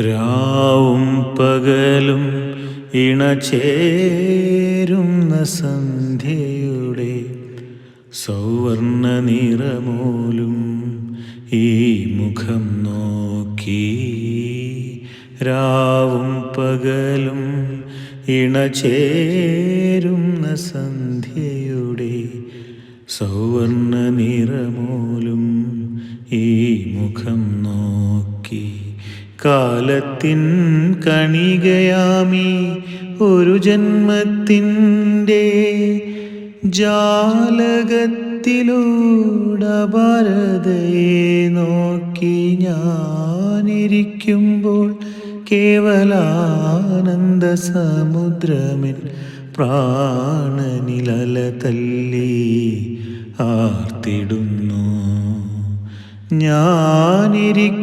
രാവും പകലും ഇണചേരുന്ന സന്ധ്യയുടെ സൗവർണ്ണ നിറമോലും ഈ മുഖം നോക്കി. രാവും പകലും ഇണചേരുന്ന സന്ധ്യയുടെ സൗവർണ്ണ നിറമോലും ഈ മുഖം നോക്കി. കാലത്തിൻ കണികയാമി ഒരു ജന്മത്തിൻ്റെ ജാലകത്തിലൂടപരതയെ നോക്കി ഞാനിരിക്കുമ്പോൾ കേവലാനന്ദ സമുദ്രമെൻ പ്രാണനിലല തല്ലി ആർത്തിടുന്നു. ഞാനിരിക്കുമ്പോൾ